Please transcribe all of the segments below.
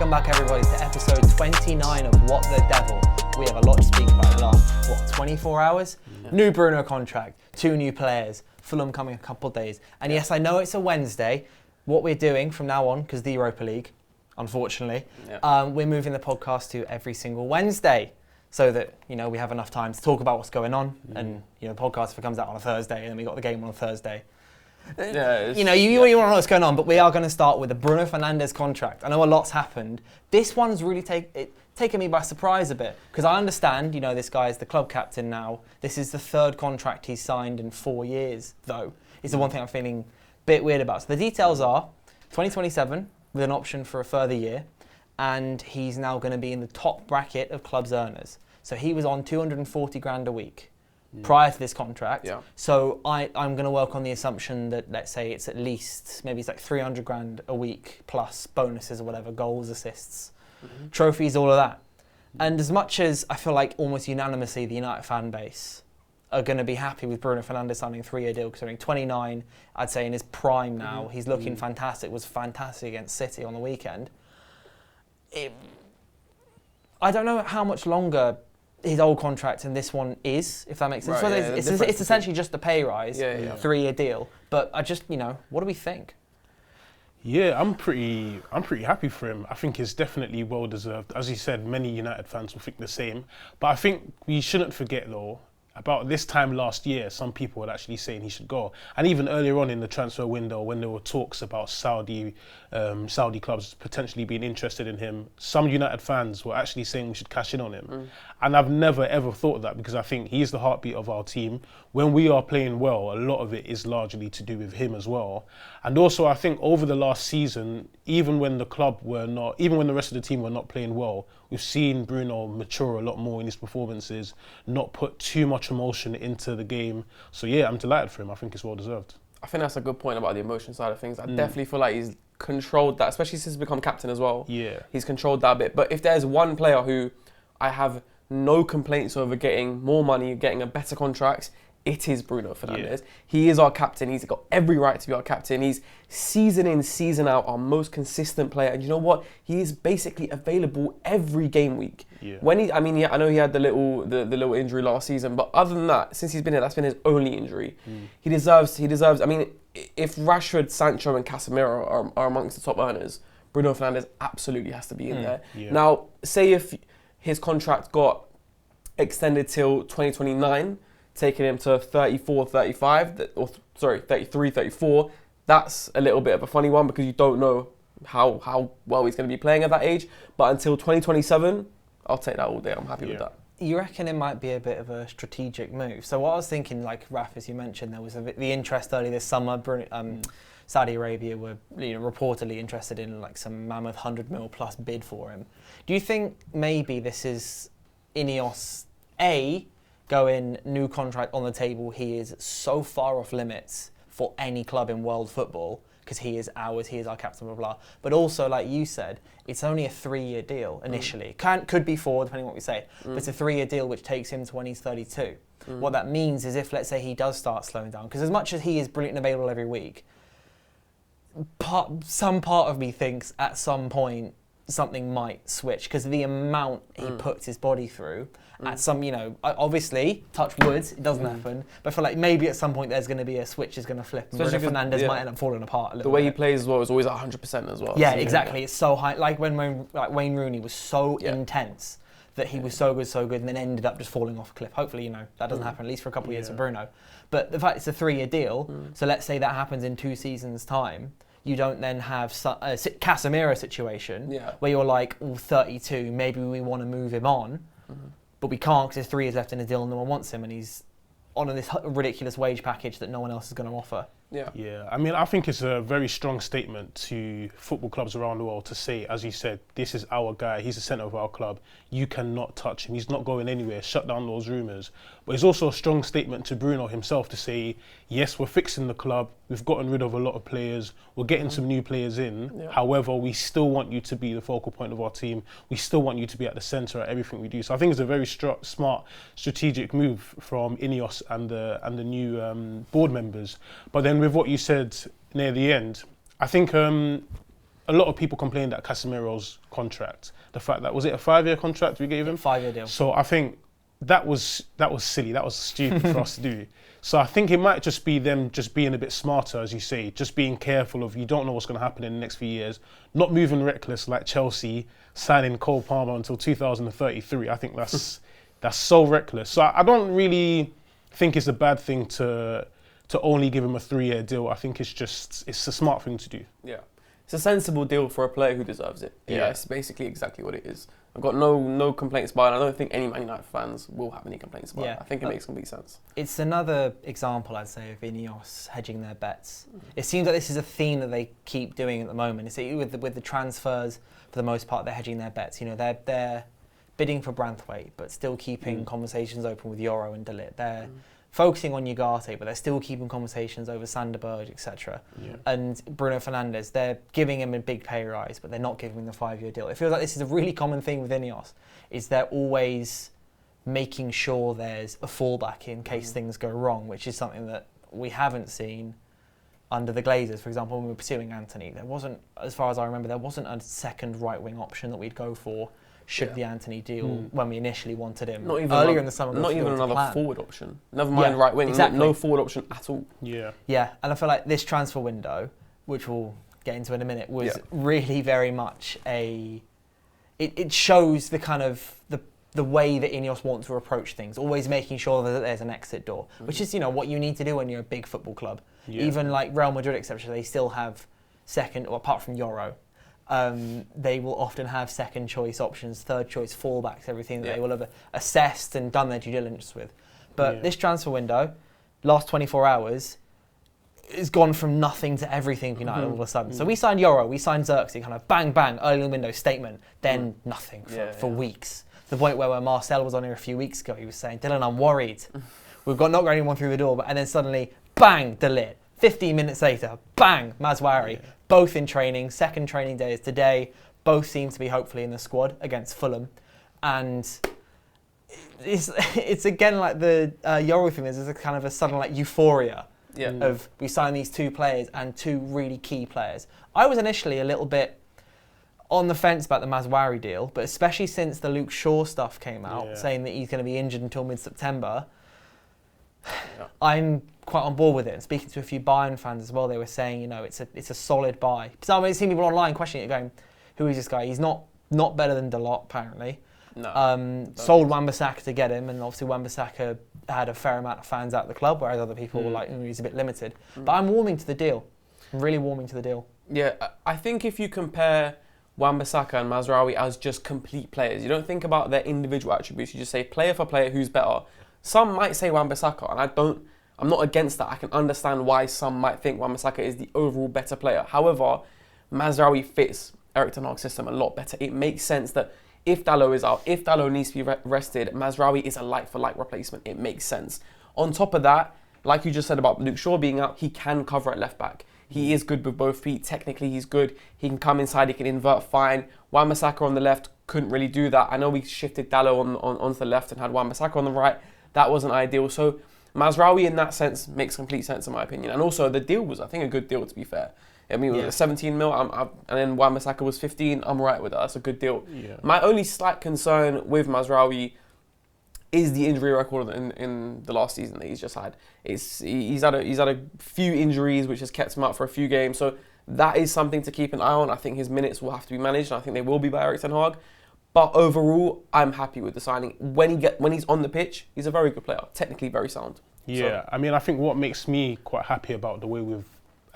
Welcome back everybody to episode 29 of What the Devil. We have a lot to speak about in the last, 24 hours? Yeah. New Bruno contract, 2 new players, Fulham coming a couple of days. And yes, I know it's a Wednesday. What we're doing from now on, because the Europa League, unfortunately, we're moving the podcast to every single Wednesday so that, we have enough time to talk about what's going on. And, the podcast, if it comes out on a Thursday, and then we got the game on a Thursday. Yeah, you want to know what's going on, but we are going to start with the Bruno Fernandes contract. I know a lot's happened. This one's really taken me by surprise a bit, because I understand, this guy is the club captain now. This is the 3rd contract he's signed in 4 years, though. It's the one thing I'm feeling a bit weird about. So the details are 2027 with an option for a further year, and he's now going to be in the top bracket of club's earners. So he was on 240 grand a week prior to this contract. Yeah. So I'm going to work on the assumption that, let's say it's at least, maybe it's like 300 grand a week plus bonuses or whatever, goals, assists, trophies, all of that. And as much as I feel like almost unanimously the United fan base are going to be happy with Bruno Fernandes signing a 3-year deal, considering 29, I'd say in his prime now, he's looking fantastic, was fantastic against City on the weekend. I don't know how much longer his old contract and this one is, if that makes sense. Right, it's essentially just a pay rise, 3-year deal. But I just, what do we think? Yeah, I'm pretty happy for him. I think it's definitely well deserved. As you said, many United fans will think the same. But I think we shouldn't forget though, about this time last year, some people were actually saying he should go. And even earlier on in the transfer window, when there were talks about Saudi clubs potentially being interested in him, some United fans were actually saying we should cash in on him. And I've never ever thought that, because I think he's the heartbeat of our team. When we are playing well, a lot of it is largely to do with him as well. And also I think over the last season, even when the rest of the team were not playing well, we've seen Bruno mature a lot more in his performances, not put too much emotion into the game. So yeah, I'm delighted for him. I think it's well deserved. I think that's a good point about the emotion side of things. I definitely feel like he's controlled that, especially since he's become captain as well. Yeah. He's controlled that a bit. But if there's one player who I have no complaints over getting more money, getting a better contract, it is Bruno Fernandes. Yeah. He is our captain. He's got every right to be our captain. He's season in, season out, our most consistent player. And you know what? He is basically available every game week. Yeah. I know he had the little injury last season, but other than that, since he's been here, that's been his only injury. He deserves. I mean, if Rashford, Sancho, and Casemiro are amongst the top earners, Bruno Fernandes absolutely has to be in there. Yeah. Now, say if his contract got extended till 2029, taking him to 34, 35, 33, 34, that's a little bit of a funny one, because you don't know how well he's going to be playing at that age. But until 2027, I'll take that all day. I'm happy with that. You reckon it might be a bit of a strategic move? So what I was thinking, like Raf, as you mentioned, there was the interest early this summer. Saudi Arabia were reportedly interested in like some mammoth 100 mil plus bid for him. Do you think maybe this is Ineos going new contract on the table? He is so far off limits for any club in world football, because he is ours, he is our captain, blah, blah. But also, like you said, it's only a 3-year deal initially. Could be 4, depending on what we say. But it's a 3-year deal which takes him to when he's 32. What that means is if, let's say, he does start slowing down, because as much as he is brilliant and available every week, some part of me thinks at some point something might switch, because the amount he puts his body through at some, obviously, touch wood, it doesn't happen, but I feel like maybe at some point there's going to be a switch is going to flip, and Bruno Fernandes might end up falling apart a little bit. The way he plays as well is always 100% as well. Yeah, so exactly. It's so high. Like when Wayne Rooney was so intense that he was so good, and then ended up just falling off a cliff. Hopefully, that doesn't happen, at least for a couple of years for Bruno. But the fact it's a 3-year deal, so let's say that happens in 2 seasons' time, you don't then have a Casemiro situation where you're like, 32, maybe we want to move him on, but we can't because there's 3 years left in the deal and no one wants him, and he's on this ridiculous wage package that no one else is going to offer. Yeah. I mean, I think it's a very strong statement to football clubs around the world to say, as you said, this is our guy, he's the centre of our club, you cannot touch him, he's not going anywhere, shut down those rumours. But it's also a strong statement to Bruno himself to say, yes, we're fixing the club, we've gotten rid of a lot of players, we're getting some new players in, however, we still want you to be the focal point of our team, we still want you to be at the centre of everything we do. So I think it's a very smart, strategic move from Ineos and the new board members. But then with what you said near the end, I think a lot of people complained that Casemiro's contract, the fact that, was it a 5-year contract we gave him? 5-year deal. So I think that was silly, that was stupid for us to do. So I think it might just be them just being a bit smarter, as you say, just being careful of, you don't know what's going to happen in the next few years, not moving reckless like Chelsea, signing Cole Palmer until 2033. I think that's so reckless. So I don't really think it's a bad thing to only give him a 3-year deal. I think it's a smart thing to do. Yeah. It's a sensible deal for a player who deserves it. Yeah, it's basically exactly what it is. I've got no complaints about it. I don't think any Man United fans will have any complaints about it. I think it makes complete sense. It's another example, I'd say, of Ineos hedging their bets. It seems like this is a theme that they keep doing at the moment. It's with the transfers, for the most part, they're hedging their bets. You know, they're bidding for Branthwaite, but still keeping conversations open with Euro and De Ligt. They're focusing on Ugarte, but they're still keeping conversations over Sanderberg, etc. And Bruno Fernandes, they're giving him a big pay rise, but they're not giving him the 5-year deal. It feels like this is a really common thing with Ineos, is they're always making sure there's a fallback in case things go wrong, which is something that we haven't seen under the Glazers. For example, when we were pursuing Anthony, there wasn't, as far as I remember, there wasn't a second right-wing option that we'd go for should the Anthony deal, when we initially wanted him, not even earlier in the summer. Not even another forward option. Never mind right wing, no forward option at all. Yeah, and I feel like this transfer window, which we'll get into in a minute, was really very much it shows the kind of the way that Ineos want to approach things, always making sure that there's an exit door, which is, you know, what you need to do when you're a big football club. Even like Real Madrid, etc., they still have second, or apart from Euro, they will often have second choice options, third choice fallbacks, everything that they will have assessed and done their due diligence with. But this transfer window, last 24 hours, has gone from nothing to everything for United all of a sudden. So we signed Euro, we signed Xerxes, kind of bang, bang, early in the window statement, then nothing for weeks. The point where Marcel was on here a few weeks ago, he was saying, Dylan, I'm worried. We've not got anyone through the door, and then suddenly, bang, De Ligt. 15 minutes later, bang, Mazwari. Both in training, second training day is today. Both seem to be hopefully in the squad against Fulham. And it's again like the Euro thing, there's a kind of a sudden like euphoria of we signed these two players and two really key players. I was initially a little bit on the fence about the Mazwari deal, but especially since the Luke Shaw stuff came out, saying that he's going to be injured until mid-September, I'm quite on board with it. And speaking to a few Bayern fans as well, they were saying, you know, it's a solid buy. So I've seen people online questioning it, going, who is this guy? He's not not better than Dalot, apparently. No. Sold Wan-Bissaka to get him, and obviously Wan-Bissaka had a fair amount of fans at the club, whereas other people were like, he's a bit limited. But I'm warming to the deal. I'm really warming to the deal. Yeah, I think if you compare Wan-Bissaka and Mazraoui as just complete players, you don't think about their individual attributes, you just say player for player who's better. Some might say Wan-Bissaka, and I'm not against that. I can understand why some might think Wan-Bissaka is the overall better player. However, Mazraoui fits Erik ten Hag's system a lot better. It makes sense that if Dalot is out, if Dalot needs to be rested, Mazraoui is a like-for-like replacement. It makes sense. On top of that, like you just said about Luke Shaw being out, he can cover at left-back. He is good with both feet. Technically, he's good. He can come inside. He can invert fine. Wan-Bissaka on the left couldn't really do that. I know we shifted Dalot onto the left and had Wan-Bissaka on the right. That wasn't ideal. So Mazraoui, in that sense, makes complete sense in my opinion. And also, the deal was, I think, a good deal, to be fair. I mean, it was 17 mil, and then Wan-Bissaka was 15. I'm right with that. That's a good deal. Yeah. My only slight concern with Mazraoui is the injury record in the last season that he's just had. He's had a few injuries which has kept him out for a few games. So that is something to keep an eye on. I think his minutes will have to be managed, and I think they will be by Erik ten Hag. But overall, I'm happy with the signing. When he's on the pitch, he's a very good player. Technically very sound. Yeah, so. I mean, I think what makes me quite happy about the way we've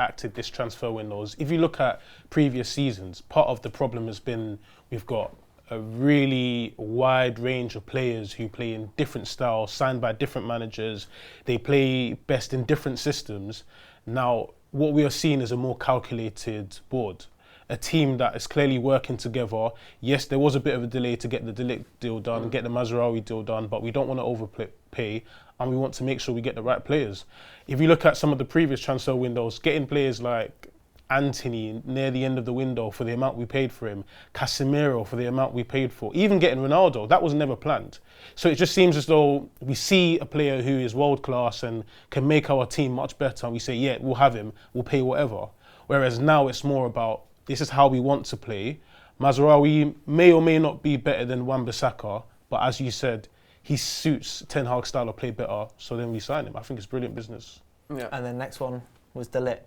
acted this transfer window is, if you look at previous seasons, part of the problem has been we've got a really wide range of players who play in different styles, signed by different managers. They play best in different systems. Now, what we are seeing is a more calculated board. A team that is clearly working together. Yes, there was a bit of a delay to get the De Ligt deal done, get the Mazraoui deal done, but we don't want to overpay, and we want to make sure we get the right players. If you look at some of the previous transfer windows, getting players like Anthony near the end of the window for the amount we paid for him, Casemiro for the amount we paid for, even getting Ronaldo, that was never planned. So it just seems as though we see a player who is world class and can make our team much better, and we say, yeah, we'll have him, we'll pay whatever. Whereas now it's more about this is how we want to play. Mazraoui may or may not be better than Wan-Bissaka, but as you said, he suits Ten Hag's style of play better, so then we sign him. I think it's brilliant business. Yeah. And then next one was Ligt.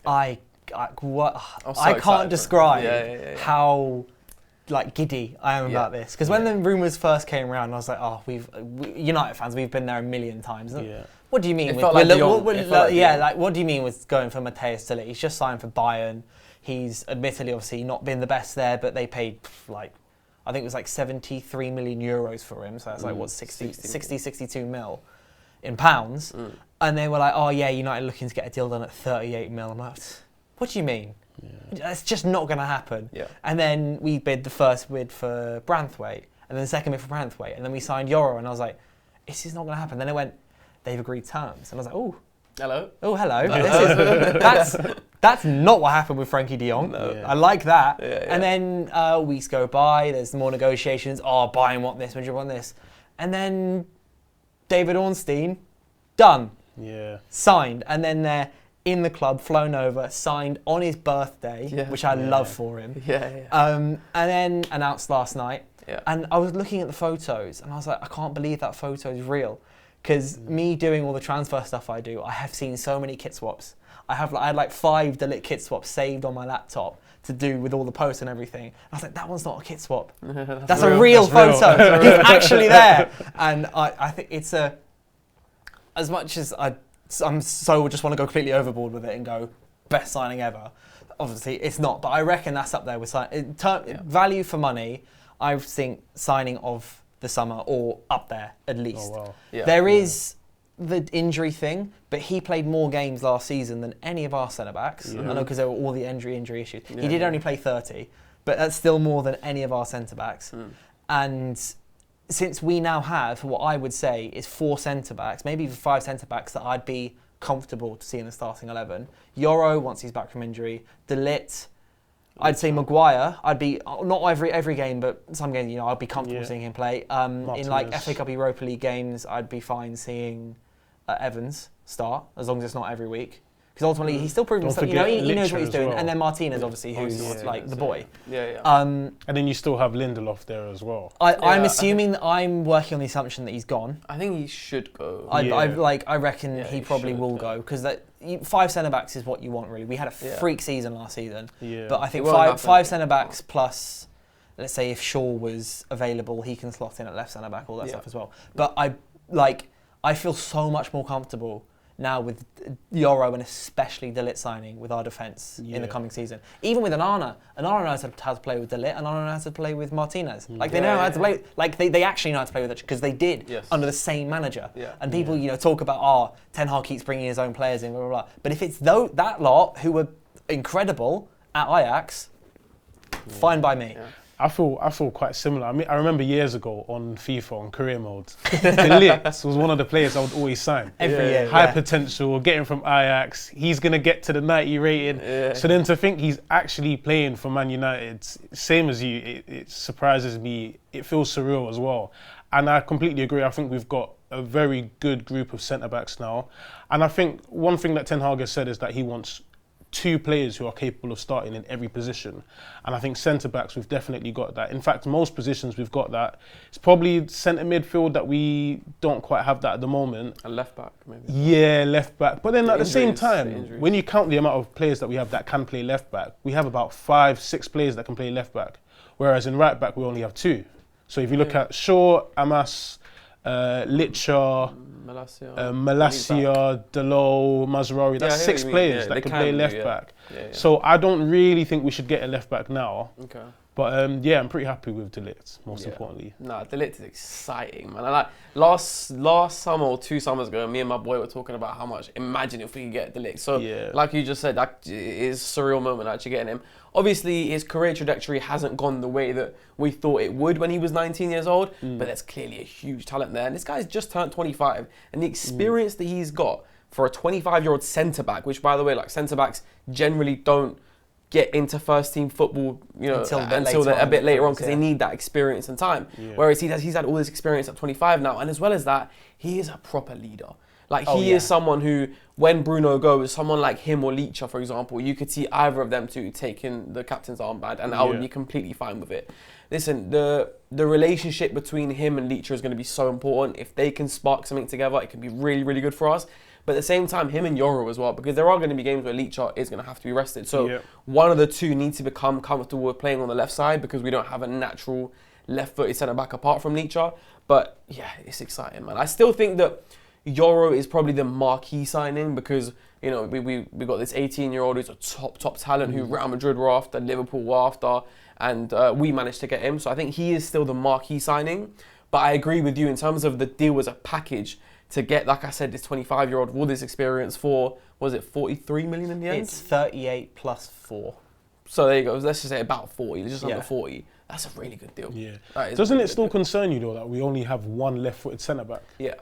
I so can't describe how giddy I am about this, because when the rumours first came around, I was like, oh, United fans, we've been there a million times. Yeah. What do you mean? What do you mean with going for Matthias de Ligt? He's just signed for Bayern. He's admittedly, obviously, not been the best there, but they paid I think it was 73 million euros for him. So that's 62 mil in pounds. And they were like, oh yeah, United looking to get a deal done at 38 mil. I'm like, what do you mean? Yeah. That's just not going to happen. Yeah. And then we bid the first bid for Branthwaite, and then the second bid for Branthwaite, and then we signed Yoro, and I was like, this is not going to happen. Then it went, they've agreed terms, and I was like, oh. Hello. Oh, hello. That's not what happened with Frankie de Jong. No. Yeah. I like that. Yeah, yeah. And then weeks go by, there's more negotiations. Oh, Bayern want this, Madrid want this. And then David Ornstein, done. Yeah. Signed. And then they're in the club, flown over, signed on his birthday, which I love for him. And then announced last night. Yeah. And I was looking at the photos, and I was like, I can't believe that photo is real. Because me doing all the transfer stuff I do, I have seen so many kit swaps. I had 5 de Ligt kit swaps saved on my laptop to do with all the posts and everything. And I was like, that one's not a kit swap. That's a real photo. He's actually there. And I think it's as much as I'm so just want to go completely overboard with it and go, best signing ever. Obviously, it's not. But I reckon that's up there with value for money. I think signing of the summer or up there at least. Oh, wow. There is the injury thing, but he played more games last season than any of our centre-backs. I know because there were all the injury issues. He did only play 30, but that's still more than any of our centre-backs. And since we now have what I would say is 4 centre-backs, maybe even 5 centre-backs that I'd be comfortable to see in the starting 11. Yoro, once he's back from injury. De Ligt. I'd say Maguire. I'd be not every game, but some games, I'd be comfortable seeing him play. In FA Cup, Europa League games, I'd be fine seeing Evans start, as long as it's not every week. Because ultimately, he's still proven himself. He knows what he's doing. Well. And then Martinez, obviously, who's the boy. And then you still have Lindelof there as well. I'm assuming that I'm working on the assumption that he's gone. I think he should go. I reckon he probably will go, because 5 centre-backs is what you want, really. We had a freak season last season. But I think 5 centre-backs plus, let's say if Shaw was available, he can slot in at left centre-back, all that stuff as well. But I feel so much more comfortable now with Yoro and especially De Ligt signing with our defence in the coming season. Even with Onana knows how to play with De Ligt, and Onana knows how to play with Martinez. They know how to play. They actually know how to play with it because they did under the same manager. And people, talk about Ten Hag keeps bringing his own players in, blah blah blah. But if it's that lot who were incredible at Ajax, fine by me. I feel quite similar. I mean, I remember years ago on FIFA on career mode, De Ligt was one of the players I would always sign. Every year, high potential, getting from Ajax. He's gonna get to the 90 rating. So then to think he's actually playing for Man United, same as you, it surprises me. It feels surreal as well. And I completely agree. I think we've got a very good group of centre backs now. And I think one thing that Ten Hag has said is that he wants 2 players who are capable of starting in every position. And I think centre-backs, we've definitely got that. In fact, most positions we've got that. It's probably centre midfield that we don't quite have that at the moment. A left-back, maybe. Yeah, left-back. But then at the same time, when you count the amount of players that we have that can play left-back, we have about 5-6 players that can play left-back. Whereas in right-back, we only have 2. So if you look at Shaw, Amas, Ligt, Malacia, Delo, Mazraoui, that's 6 players that can play left back. So I don't really think we should get a left back now. But I'm pretty happy with De Ligt, most importantly. Nah, De Ligt is exciting, man. And last summer or 2 summers ago, me and my boy were talking about how much, imagine if we could get De Ligt. So like you just said, that is a surreal moment actually getting him. Obviously, his career trajectory hasn't gone the way that we thought it would when he was 19 years old, but there's clearly a huge talent there. And this guy's just turned 25, and the experience that he's got for a 25-year-old centre-back, which, by the way, centre-backs generally don't get into first-team football, until a bit later on, because they need that experience and time. Whereas he's had all this experience at 25 now, and as well as that, he is a proper leader. Like, he is someone who, when Bruno goes, someone like him or Ligt, for example, you could see either of them two taking the captain's armband, and I would be completely fine with it. Listen, the relationship between him and Ligt is going to be so important. If they can spark something together, it can be really, really good for us. But at the same time, him and Yoro as well, because there are going to be games where Ligt is going to have to be rested. So one of the two needs to become comfortable with playing on the left side, because we don't have a natural left-footed centre-back apart from Ligt. But yeah, it's exciting, man. I still think that Yoro is probably the marquee signing, because, you know, we got this 18-year-old who's a top talent who Real Madrid were after, Liverpool were after, and we managed to get him. So I think he is still the marquee signing. But I agree with you in terms of the deal as a package to get, like I said, this 25-year-old with all this experience for, was it 43 million in the end? It's 38 plus 4. So there you go. Let's just say about 40, just under 40. That's a really good deal. Yeah. Doesn't it still concern you, though, that we only have one left-footed centre-back? Yeah.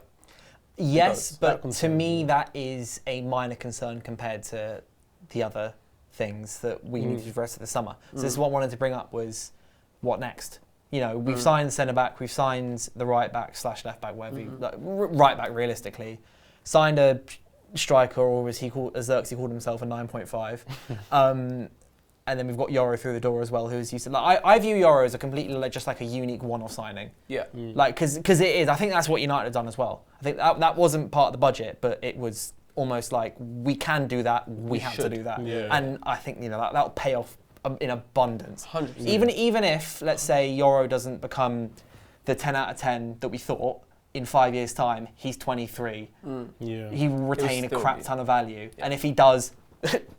Yes, but to me that is a minor concern compared to the other things that we need to do for the rest of the summer. So this is what I wanted to bring up, was what next? You know, we've signed the centre-back, we've signed the right-back / left-back, whatever you, like, right-back realistically, signed a striker, or as Xerxes called himself, a 9.5. And then we've got Yoro through the door as well, who's used to, like, I view Yoro as a completely, like, just like a unique one-off signing. Yeah. Like, because it is. I think that's what United have done as well. I think that wasn't part of the budget, but it was almost like, we can do that, we have to do that. Yeah. And I think, you know, that'll pay off in abundance. 100%. Even if, let's say, Yoro doesn't become the 10 out of 10 that we thought, in 5 years' time, he's 23. He will retain a crap ton of value. Yeah. And if he does,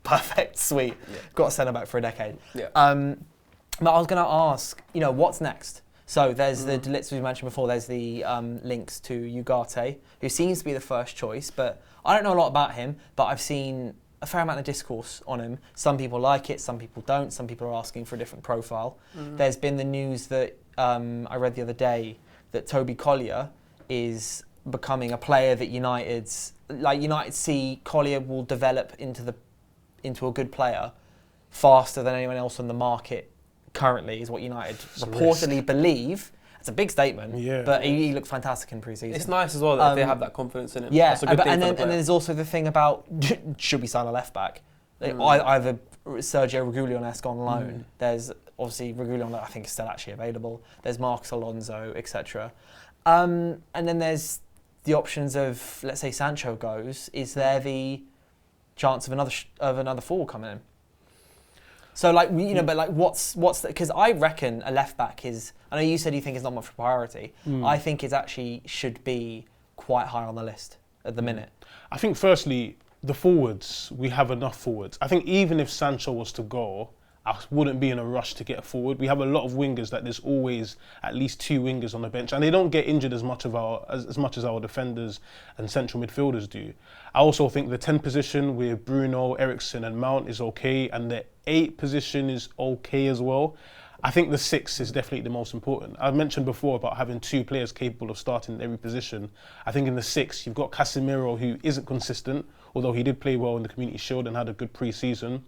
perfect, sweet. Yeah. Got a centre-back for a decade. Yeah. But I was going to ask, you know, what's next? So there's the Ligt we mentioned before, there's the links to Ugarte, who seems to be the first choice, but I don't know a lot about him, but I've seen a fair amount of discourse on him. Some people like it, some people don't, some people are asking for a different profile. There's been the news that I read the other day that Toby Collier is becoming a player that United see Collier will develop into a good player faster than anyone else on the market currently, is what United reportedly believe. It's a big statement, but he looked fantastic in pre-season. It's nice as well that they have that confidence in him. Yeah, that's a good thing and for the player. then there's also the thing about, should we sign a left-back? Either Sergio Reguilon-esque on loan. There's obviously Reguilon, I think, is still actually available. There's Marcos Alonso, etc. And then there's the options of, let's say Sancho goes, is there the chance of another forward coming in? So, like, you know, but like, what's because I reckon a left back is, I know you said you think it's not much of a priority. I think it actually should be quite high on the list at the minute. I think firstly, the forwards, we have enough forwards. I think even if Sancho was to go, I wouldn't be in a rush to get a forward. We have a lot of wingers that there's always at least 2 wingers on the bench, and they don't get injured as much as our defenders and central midfielders do. I also think the 10 position with Bruno, Eriksen and Mount is okay, and the 8 position is okay as well. I think the 6 is definitely the most important. I mentioned before about having 2 players capable of starting in every position. I think in the 6, you've got Casemiro, who isn't consistent, although he did play well in the Community Shield and had a good pre-season.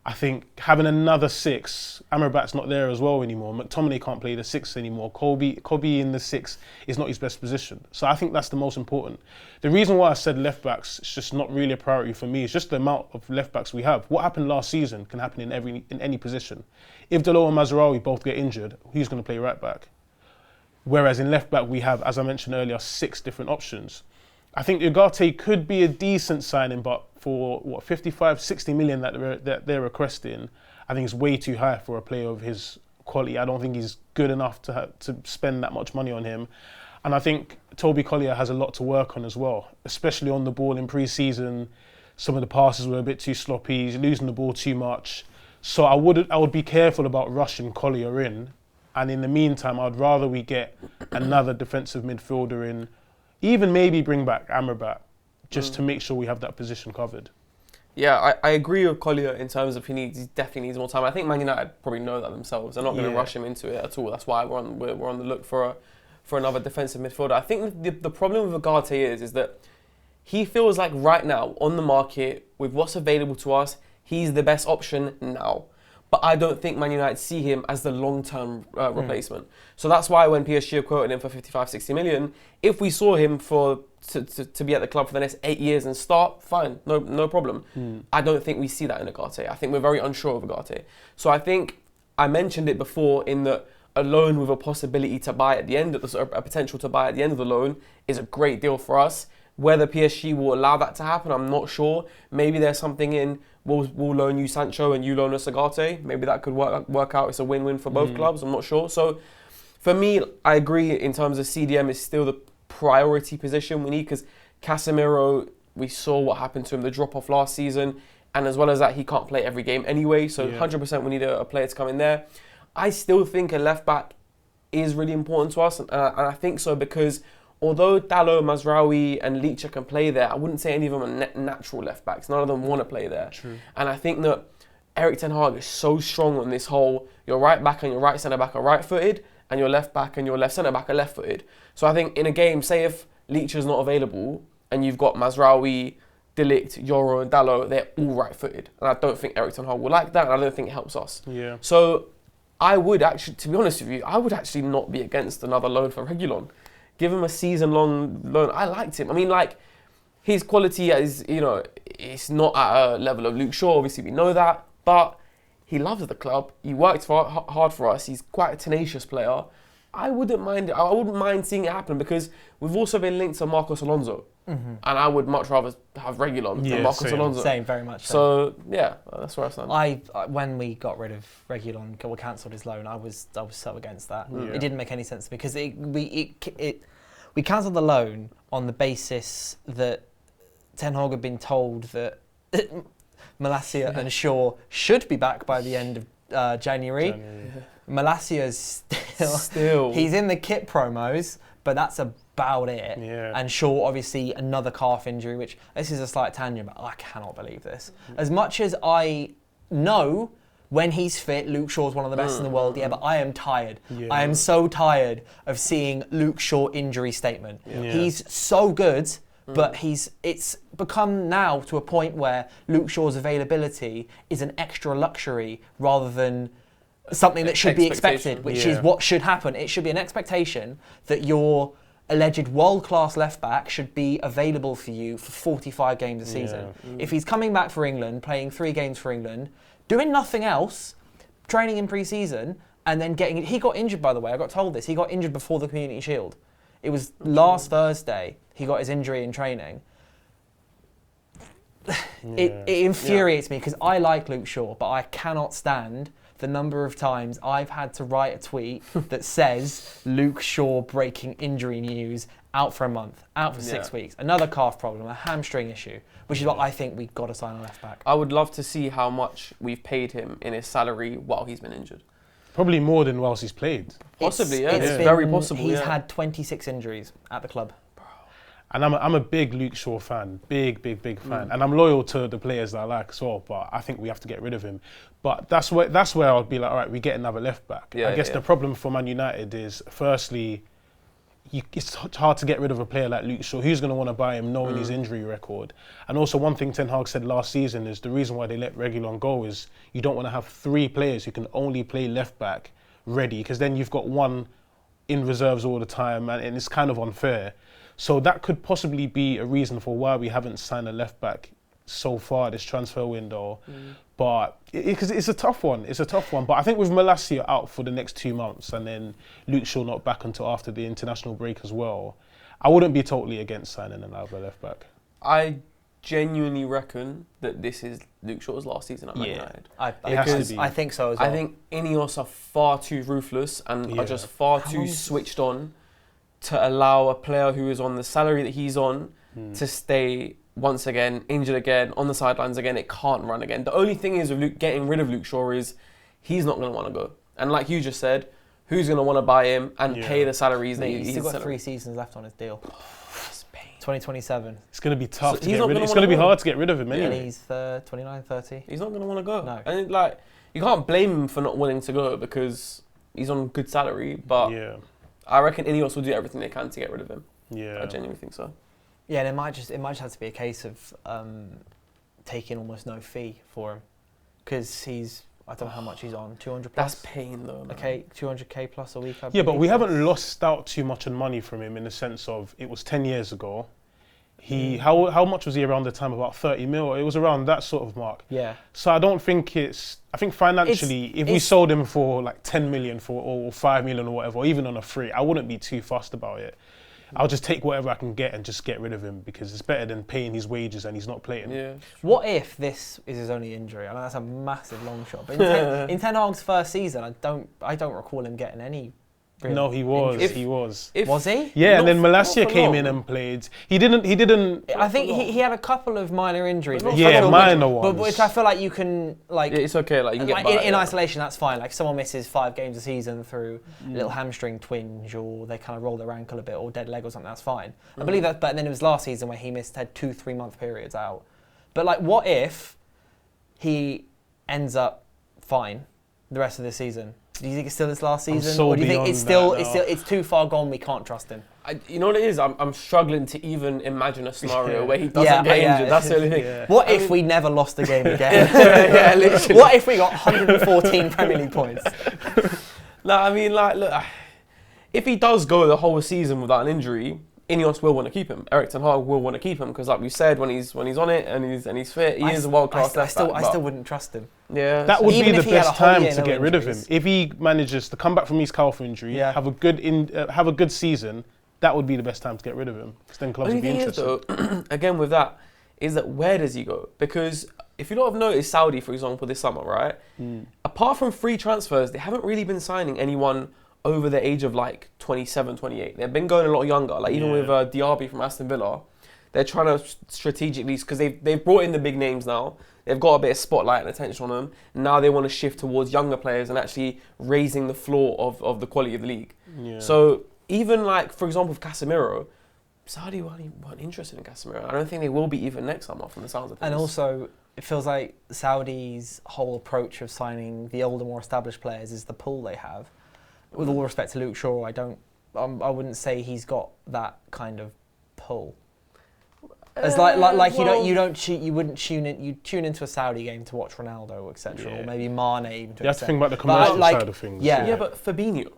I think having another 6, Amrabat's not there as well anymore. McTominay can't play the 6 anymore. Kobe in the 6 is not his best position. So I think that's the most important. The reason why I said left backs is just not really a priority for me. It's just the amount of left backs we have. What happened last season can happen in any position. If Dalot and Mazraoui both get injured, who's going to play right back? Whereas in left back we have, as I mentioned earlier, 6 different options. I think Ugarte could be a decent signing, but for 55, 60 million that they're requesting, I think it's way too high for a player of his quality. I don't think he's good enough to spend that much money on him. And I think Toby Collier has a lot to work on as well, especially on the ball in pre-season. Some of the passes were a bit too sloppy. He's losing the ball too much. So I would be careful about rushing Collier in. And in the meantime, I'd rather we get another defensive midfielder in, even maybe bring back Amrabat, just to make sure we have that position covered. Yeah, I agree with Collier in terms of he definitely needs more time. I think Man United probably know that themselves. They're not going to rush him into it at all. That's why we're on the look for another defensive midfielder. I think the problem with Ugarte is that he feels like right now on the market with what's available to us, he's the best option now. but I don't think Man United see him as the long-term replacement. So that's why when PSG quoted him for 55, 60 million, if we saw him to be at the club for the next 8 years and start, fine, no problem. I don't think we see that in Ugarte. I think we're very unsure of Ugarte. So I think I mentioned it before in that a loan with a possibility to buy at the end of a potential to buy at the end of the loan is a great deal for us. Whether PSG will allow that to happen, I'm not sure. Maybe there's something in we'll loan you Sancho and you loan us Ugarte. Maybe that could work out. It's a win-win for both clubs. I'm not sure. So for me, I agree in terms of CDM is still the priority position we need, because Casemiro, we saw what happened to him, the drop-off last season. And as well as that, he can't play every game anyway. So 100% we need a player to come in there. I still think a left-back is really important to us. And I think so because although Dalot, Mazraoui and Ligt can play there, I wouldn't say any of them are natural left-backs. None of them want to play there. True. And I think that Erik ten Hag is so strong on this whole, your right back and your right centre-back are right-footed, and your left back and your left centre-back are left-footed. So I think in a game, say if Ligt is not available, and you've got Mazraoui, De Ligt, Yoro and Dalot, they're all right-footed. And I don't think Erik ten Hag will like that, and I don't think it helps us. Yeah. So I would actually, to be honest with you, I would actually not be against another loan for Reguilon. Give him a season-long loan. I liked him. I mean, like, his quality is, it's not at a level of Luke Shaw. Obviously, we know that. But he loves the club. He worked hard for us. He's quite a tenacious player. I wouldn't mind seeing it happen because we've also been linked to Marcos Alonso. And I would much rather have Reguilon than Marcos Alonso. Same, very much so. Yeah, that's where I stand. When we got rid of Reguilon, we cancelled his loan, I was so against that. Yeah. It didn't make any sense because we cancelled the loan on the basis that Ten Hag had been told that Malacia and Shaw should be back by the end of January. Malacia's still he's in the kit promos, but that's about it. Yeah. And Shaw, obviously, another calf injury, which this is a slight tangent, but I cannot believe this. As much as I know when he's fit, Luke Shaw's one of the best in the world, but I am tired. Yeah. I am so tired of seeing Luke Shaw injury statement. Yeah. He's so good, but it's become now to a point where Luke Shaw's availability is an extra luxury rather than something that should be expected, which is what should happen. It should be an expectation that your alleged world-class left-back should be available for you for 45 games a season. If he's coming back for England, playing 3 games for England, doing nothing else, training in pre-season, and then getting... He got injured, by the way. I got told this. He got injured before the Community Shield. It was last Thursday he got his injury in training. It infuriates me because I like Luke Shaw, but I cannot stand the number of times I've had to write a tweet that says Luke Shaw breaking injury news, out for a month, out for 6 weeks, another calf problem, a hamstring issue, which is what I think we've got to sign a left back. I would love to see how much we've paid him in his salary while he's been injured. Probably more than whilst he's played. Possibly, it's very possible. He's had 26 injuries at the club. And I'm a big Luke Shaw fan, big fan, and I'm loyal to the players that I like as well. But I think we have to get rid of him. But that's where I'd be like, all right, we get another left back. I guess the problem for Man United is, firstly, it's hard to get rid of a player like Luke Shaw. Who's going to want to buy him knowing his injury record? And also, one thing Ten Hag said last season is the reason why they let Reguilon go is you don't want to have 3 players who can only play left back ready, because then you've got one in reserves all the time, and it's kind of unfair. So that could possibly be a reason for why we haven't signed a left back so far this transfer window. But because it's a tough one. But I think with Malacia out for the next 2 months and then Luke Shaw not back until after the international break as well, I wouldn't be totally against signing another left back. I genuinely reckon that this is Luke Shaw's last season at Man United. I think so as well. I think Ineos are far too ruthless and are just far too switched on to allow a player who is on the salary that he's on to stay once again, injured again, on the sidelines again. It can't run again. The only thing is with getting rid of Luke Shaw is he's not going to want to go. And like you just said, who's going to want to buy him and pay the salaries that he's still got 3 seasons left on his deal. 2027. It's going to be tough to get rid of him. It's going to be hard to get rid of him anyway. And he's 29, 30. He's not going to want to go. No. And you can't blame him for not wanting to go because he's on good salary, but I reckon Ineos will do everything they can to get rid of him. Yeah. I genuinely think so. Yeah, and it might just have to be a case of taking almost no fee for him, because he's I don't know how much he's on. 200 plus. That's pain though. Man. Okay, 200k plus a week. Yeah, but we haven't lost out too much on money from him in the sense of it was 10 years ago. How much was he around the time? About 30 mil. It was around that sort of mark. Yeah. So I don't think I think financially, if we sold him for like 10 million or 5 million or whatever, or even on a free, I wouldn't be too fussed about it. I'll just take whatever I can get and just get rid of him because it's better than paying his wages and he's not playing. Yeah. What if this is his only injury? I know that's a massive long shot, but in Ten Hag's first season, I don't recall him getting any. No, he was. Was he? Yeah, and then Malacia came in and played. He didn't. I think he had a couple of minor injuries. Yeah, minor ones. But which I feel like you can like. Yeah, it's okay. Like you can get by, in isolation, that's fine. Like if someone misses 5 games a season through a little hamstring twinge, or they kind of roll their ankle a bit, or dead leg or something, that's fine. I believe that. But then it was last season where he had 2-3 month periods out. But like, what if he ends up fine the rest of the season? Do you think it's still his last season, or do you think it's too far gone? We can't trust him. You know what it is? I'm struggling to even imagine a scenario where he doesn't get injured. That's the only thing. Yeah. What if we never lost a game again? Yeah, literally. What if we got 114 Premier League points? No, I mean, like, look, if he does go the whole season without an injury, Ineos will want to keep him. Erik ten Hag will want to keep him because, like we said, when he's on it and he's fit, he is a world class left back. I still wouldn't trust him. Yeah, that would be the best time to get rid of him. If he manages to come back from his calf injury, have a good season, that would be the best time to get rid of him. Because then clubs would be interested. Though, again, with that, is that where does he go? Because if you don't have noticed, Saudi, for example, this summer, right? Apart from free transfers, they haven't really been signing anyone over the age of like 27, 28. They've been going a lot younger. Like even with Diaby from Aston Villa, they're trying to strategically, because they've brought in the big names now. They've got a bit of spotlight and attention on them. Now they want to shift towards younger players and actually raising the floor of the quality of the league. Yeah. So even like, for example, with Casemiro, Saudi weren't interested in Casemiro. I don't think they will be even next summer from the sounds of things. And also, it feels like Saudi's whole approach of signing the older, more established players is the pull they have. With all respect to Luke Shaw, I wouldn't say he's got that kind of pull. As you wouldn't tune in. You tune into a Saudi game to watch Ronaldo, etc., or maybe Mane. Even you have to think about the commercial side of things. Yeah, but Fabinho.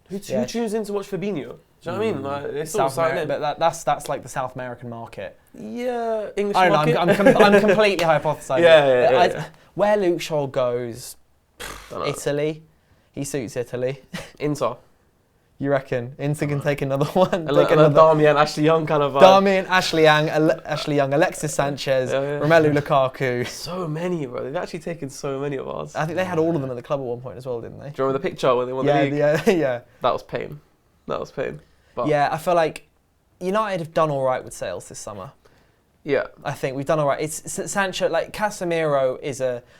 Who tunes in to watch Fabinho? Do you know what I mean? Like, it's South America, but that's like the South American market. Yeah, English market. I'm completely hypothesizing. Yeah. Where Luke Shaw goes, Italy. He suits Italy. Inter. You reckon? Inter can take another one? Darmian, Ashley Young kind of vibe. Darmian, Ashley Young, Alexis Sanchez, Romelu Lukaku. So many, bro. They've actually taken so many of ours. I think they had all of them at the club at one point as well, didn't they? Do you remember the picture when they won the league? Yeah. That was pain. But yeah, I feel like United have done all right with sales this summer. Yeah, I think we've done all right. It's Sancho, like Casemiro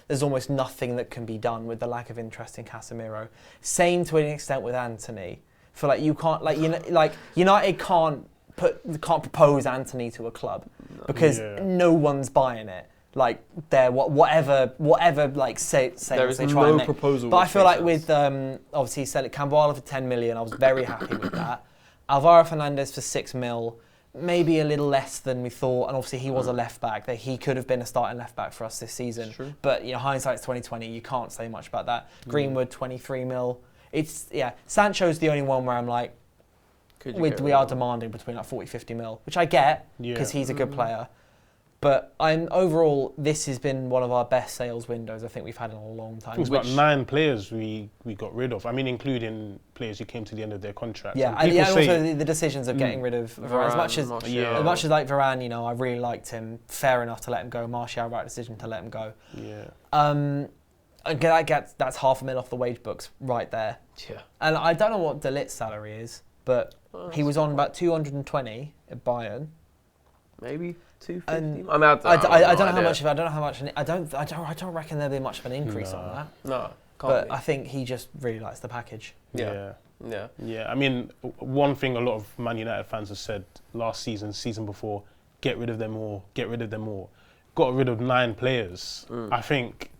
there's almost nothing that can be done with the lack of interest in Casemiro. Same to an extent with Anthony. For like you can't United can't propose Anthony to a club because no one's buying it. Like they're whatever like say there is they try no proposal. But I feel like with obviously he said it Camboala for 10 million. I was very happy with that. Alvaro Fernandez for 6 mil. Maybe a little less than we thought, and obviously he was a left back. That he could have been a starting left back for us this season. True. But hindsight's 2020. You can't say much about that. Greenwood 23 mil. Sancho's the only one where I'm like, we are demanding between like 40-50 mil, which I get because he's a good player. But overall, this has been one of our best sales windows I think we've had in a long time. It was about 9 players we got rid of. I mean, including players who came to the end of their contract. Yeah, and also the decisions of getting rid of Varane. As much as like Varane, I really liked him. Fair enough to let him go. Martial, right decision to let him go. Yeah. That's $500,000 off the wage books right there. Yeah. And I don't know what De Ligt's salary is, but he was on about 220 at Bayern. Maybe 250. I don't reckon there'll be much of an increase on that. No, I think he just really likes the package. Yeah. I mean, one thing a lot of Man United fans have said last season before, get rid of them all. Got rid of 9 players. I think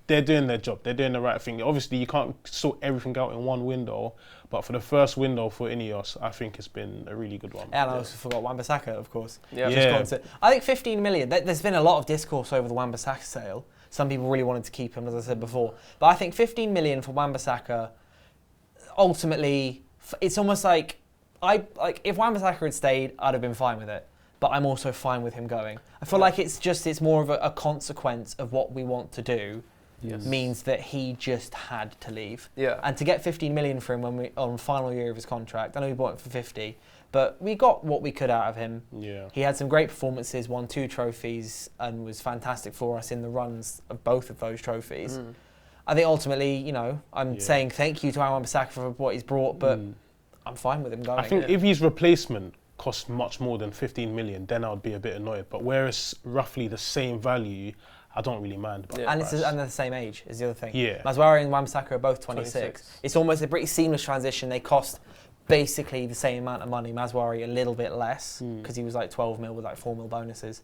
they're doing their job. They're doing the right thing. Obviously, you can't sort everything out in one window, but for the first window for Ineos, I think it's been a really good one. And I also forgot Wan-Bissaka, of course. Yeah. I think 15 million. There's been a lot of discourse over the Wan-Bissaka sale. Some people really wanted to keep him, as I said before. But I think 15 million for Wan-Bissaka, ultimately, it's almost like if Wan-Bissaka had stayed, I'd have been fine with it. But I'm also fine with him going. I feel like it's more of a consequence of what we want to do. Yes. Means that he just had to leave. Yeah. And to get 15 million for him on final year of his contract, I know we bought it for 50, but we got what we could out of him. Yeah. He had some great performances, won 2 trophies, and was fantastic for us in the runs of both of those trophies. I think ultimately, I'm saying thank you to Wan-Bissaka for what he's brought, but I'm fine with him going. I think if his replacement cost much more than 15 million, then I would be a bit annoyed. But where it's roughly the same value, I don't really mind about and they're the same age is the other thing. Yeah. Maswari and Wan-Bissaka are both 26. It's almost a pretty seamless transition. They cost basically the same amount of money. Maswari a little bit less because he was like 12 mil with like 4 mil bonuses.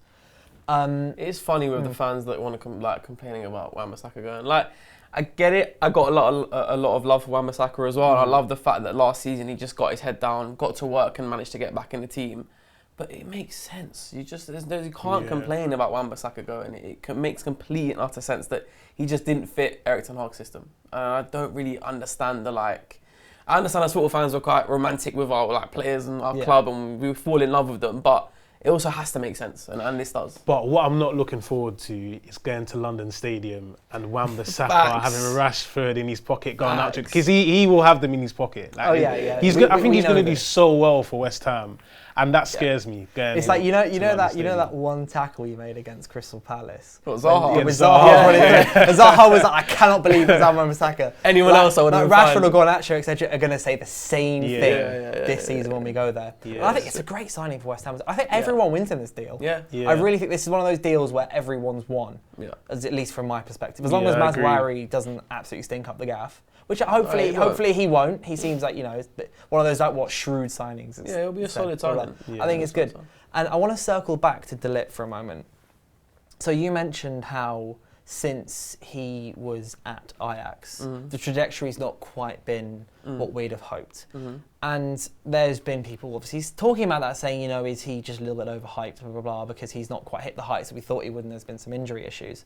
It is funny with the fans that want to complaining about Wan-Bissaka going. Like, I get it. I got a lot of love for Wan-Bissaka as well. And I love the fact that last season he just got his head down, got to work, and managed to get back in the team. But it makes sense. You can't complain about Wan-Bissaka going. It makes complete and utter sense that he just didn't fit Erik ten Hag's system. And I don't really understand I understand us football fans are quite romantic with our players and our club, and we fall in love with them. But it also has to make sense, and this does. But what I'm not looking forward to is going to London Stadium and Wan-Bissaka having Rashford in his pocket going out to, because he will have them in his pocket. I think he's going to do so well for West Ham, and that scares me. It's like you know that one tackle you made against Crystal Palace. What, Zaha? It was Zaha. Zaha was like, I cannot believe it was Wan-Bissaka. Anyone else I would have Rashford or Garnacho, etc. are going to say the same thing this season when we go there. And I think it's a great signing for West Ham. I think everyone wins in this deal. Yeah. I really think this is one of those deals where everyone's won. Yeah. At least from my perspective. As long as Maswari doesn't absolutely stink up the gaff. Which hopefully he won't. He seems like, one of those shrewd signings. It'll be a solid signing. I think it's good. And I want to circle back to Ligt for a moment. So you mentioned how since he was at Ajax, the trajectory's not quite been what we'd have hoped. And there's been people obviously talking about that, saying, is he just a little bit overhyped, blah, blah, blah, because he's not quite hit the heights that we thought he would, and there's been some injury issues.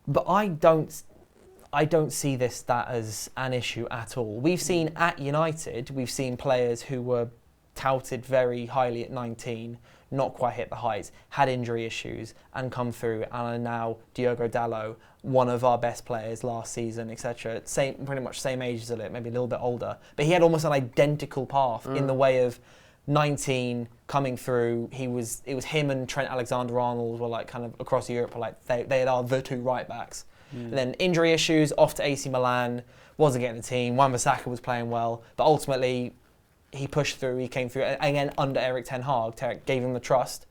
But I don't see that as an issue at all. We've seen at United, we've seen players who were touted very highly at 19, not quite hit the heights, had injury issues, and come through, and are now Diogo Dalot, one of our best players last season, etc. Pretty much same age as Ligt, maybe a little bit older. But he had almost an identical path in the way of 19 coming through. It was him and Trent Alexander-Arnold were like kind of across Europe, like they are the 2 right backs. And then injury issues, off to AC Milan, wasn't getting the team. Wan-Bissaka was playing well, but ultimately he pushed through, he came through, and again under Erik ten Hag, gave him the trust,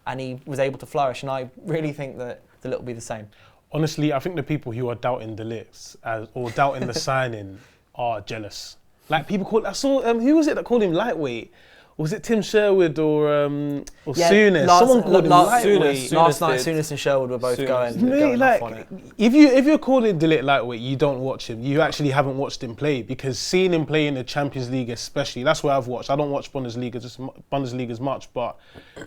and he was able to flourish. And I really think that the Ligt will be the same. Honestly, I think the people who are doubting the Ligt or doubting the signing are jealous. Like people who was it that called him lightweight? Was it Tim Sherwood or Souness? Someone called him lightweight. Last night, Souness and Sherwood were both going off on it. If you're calling Ligt lightweight, you don't watch him. You actually haven't watched him play, because seeing him play in the Champions League, especially, that's where I've watched. I don't watch Bundesliga as much, but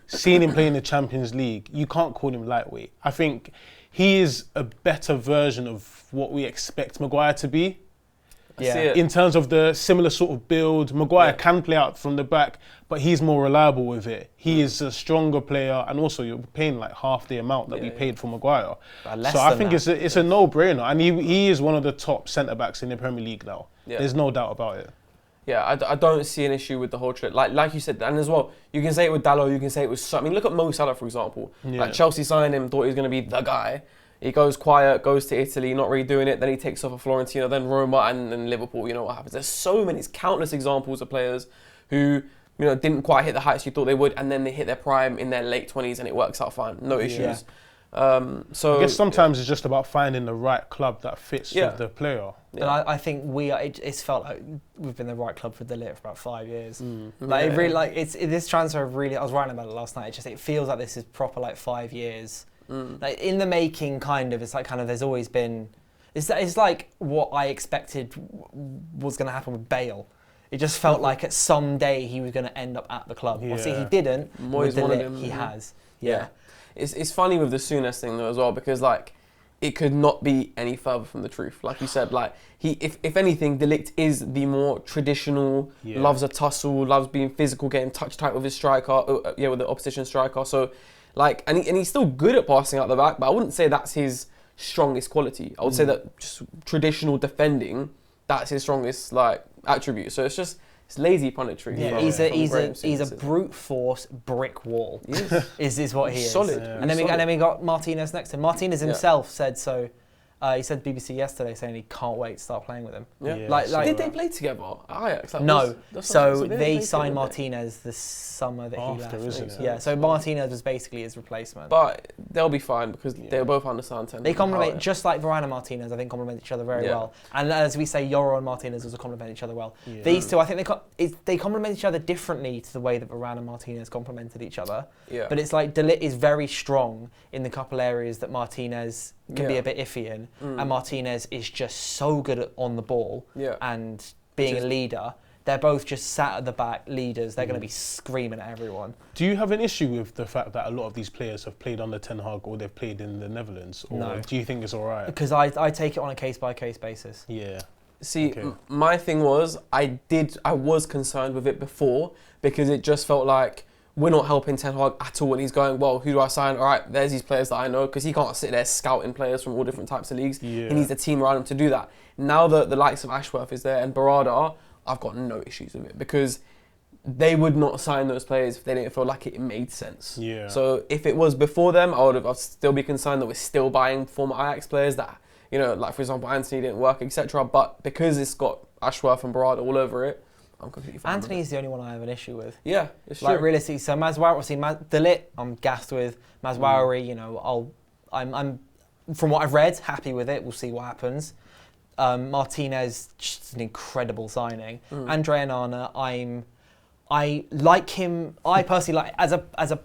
seeing him play in the Champions League, you can't call him lightweight. I think he is a better version of what we expect Maguire to be. In terms of the similar sort of build, Maguire can play out from the back, but he's more reliable with it. He is a stronger player, and also you're paying like half the amount that we paid for Maguire. So I think it's a no-brainer, and he is one of the top centre-backs in the Premier League now. There's no doubt about it. Yeah, I don't see an issue with the whole trip. Like you said, and as well, you can say it with Dalot, you can say it with... I mean, look at Mo Salah, for example. Like Chelsea signed him, thought he was going to be the guy. He goes quiet, goes to Italy, not really doing it. Then he takes off for Fiorentina, then Roma, and then Liverpool. You know what happens. There's so many, countless examples of players who didn't quite hit the heights you thought they would, and then they hit their prime in their late 20s, and it works out fine, no issues. So I guess sometimes it's just about finding the right club that fits with the player. And I think it's felt like we've been the right club for Ligt for about 5 years. It really this transfer really. I was writing about it last night. It feels like this is proper 5 years Like in the making, kind of. It's like kind of there's always been. It's like what I expected was going to happen with Bale. It just felt like at some day he was going to end up at the club. Yeah. Obviously he didn't. With the Ligt, he has. Yeah. It's funny with the Souness thing though as well, because like it could not be any further from the truth. Like you said, like if anything, the Ligt is the more traditional, loves a tussle, loves being physical, getting touch tight with his striker, with the opposition striker. So like, and he's still good at passing out the back, but I wouldn't say that's his strongest quality. I would say that just traditional defending, that's his strongest like attribute. So it's lazy punditry. Yeah, he's a brute force brick wall. Is what he is. Solid. Yeah. And then we got Martinez next to him. Martinez himself said so. He said to BBC yesterday saying he can't wait to start playing with him. Yeah. Did they play together? Ajax? No. So they signed Martinez the summer that he left. Isn't it? Yeah. So Martinez was basically his replacement. But they'll be fine because they both understand. They complement, just like Varane and Martinez, I think complement each other very well. And as we say, Yoro and Martinez also complement each other well. Yeah. These two, I think they complement each other differently to the way that Varane and Martinez complemented each other. Yeah. But it's like De Ligt is very strong in the couple areas that Martinez can be a bit iffy in, and Martinez is just so good on the ball and being a leader. They're both just sat at the back, leaders. They're going to be screaming at everyone. Do you have an issue with the fact that a lot of these players have played under Ten Hag or they've played in the Netherlands? Or no. Do you think it's all right? Because I take it on a case-by-case basis. Yeah. See, my thing was, I was concerned with it before because it just felt like we're not helping Ten Hag at all. And he's going, well, who do I sign? All right, there's these players that I know, because he can't sit there scouting players from all different types of leagues. Yeah. He needs a team around him to do that. Now that the likes of Ashworth is there and Barada, I've got no issues with it because they would not sign those players if they didn't feel like it made sense. Yeah. So if it was before them, I'd still be concerned that we're still buying former Ajax players that, like for example, Anthony didn't work, etc. But because it's got Ashworth and Barada all over it, I'm completely fine. Anthony's the only one I have an issue with. Yeah, it's true. Like realistically, so Mazraoui, obviously De Ligt, I'm gassed with. Mazraoui, I'm from what I've read, happy with it. We'll see what happens. Martinez, just an incredible signing. Andre Onana, I like him. I personally like as a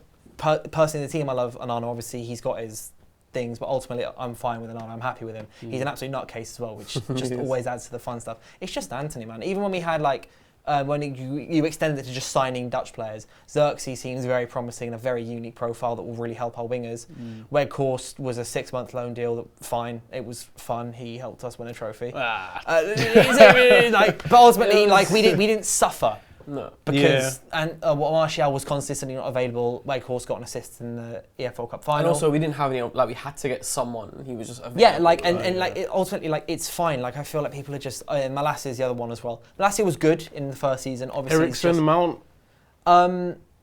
person in the team. I love Onana. Obviously, he's got his things, but ultimately, I'm fine with Onana. I'm happy with him. He's an absolute nutcase as well, which just always adds to the fun stuff. It's just Anthony, man. Even when we had when you extended it to just signing Dutch players, Xerxes seems very promising and a very unique profile that will really help our wingers. Weghorst was a 6-month loan deal. Fine, it was fun. He helped us win a trophy. But ultimately, we didn't suffer. No, because Martial was consistently not available. Weghorst got an assist in the EFL Cup final, and also we didn't have any. We had to get someone. He was just available. Ultimately, it's fine. I feel like people are just. Malacia is the other one as well. Malacia was good in the first season. Obviously, Eriksen, Mount.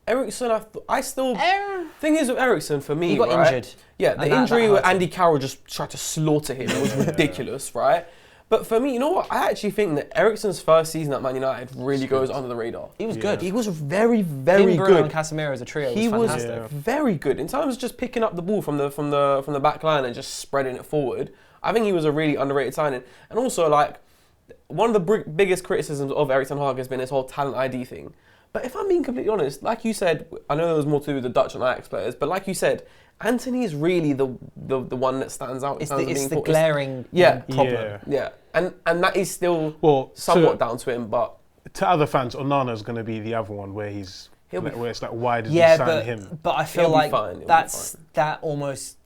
Eriksen, I still. Thing is with Eriksen for me, he got injured. Yeah, the injury where Andy Carroll just tried to slaughter him was ridiculous, right? But for me, you know what? I actually think that Eriksen's first season at Man United really goes under the radar. He was good. He was very, very Bruno good. And Casemiro as a trio He was fantastic. was very good in terms of just picking up the ball from the back line and just spreading it forward. I think he was a really underrated signing. And also, one of the biggest criticisms of Erik ten Hag has been his whole talent ID thing. But if I'm being completely honest, like you said, I know there was more to do with the Dutch and Ajax players, but like you said, Anthony is really the one that stands out. It's the glaring problem. Yeah. And that is still somewhat down to him, but to other fans, Onana's going to be the other one where it's like, why did you sign him? But I feel like that's almost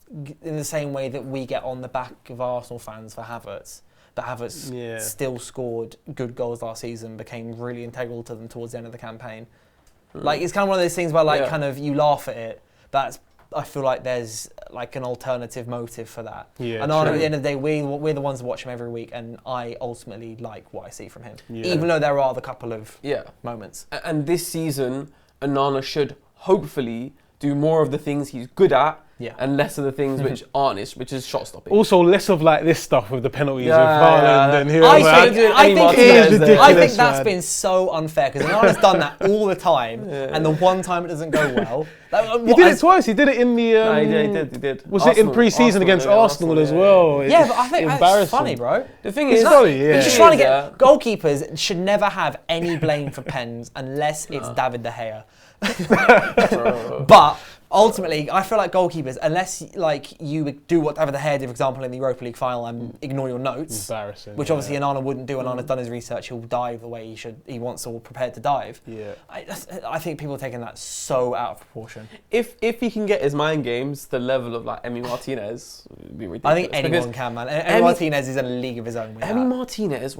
in the same way that we get on the back of Arsenal fans for Havertz. But Havertz still scored good goals last season, became really integral to them towards the end of the campaign. It's kind of one of those things where kind of you laugh at it, but I feel like there's an alternative motive for that. Yeah, and at the end of the day, we're the ones that watch him every week, and I ultimately like what I see from him, even though there are the couple of moments. And this season, Onana should hopefully do more of the things he's good at, and less of the things which aren't, which is shot stopping. Also, less of this stuff with the penalties with Haaland and whoever. I think that's been so unfair because Onana's done that all the time, and the one time it doesn't go well. He did it twice. He did it in the. He did. Was Arsenal, it in pre-season against Arsenal as well? Yeah, but I think that's funny, bro. The thing is, you're just trying to get goalkeepers should never have any blame for pens unless it's David De Gea. Ultimately, I feel like goalkeepers, unless like you would do whatever the head, for example, in the Europa League final and ignore your notes, embarrassing, which obviously Onana wouldn't do. Onana's done his research; he'll dive the way he wants or prepared to dive. Yeah, I think people are taking that so out of proportion. If he can get his mind games to the level of like Emi Martinez, it'd be ridiculous. I think anyone can, man. Emi Martinez is in a league of his own. Emi Martinez,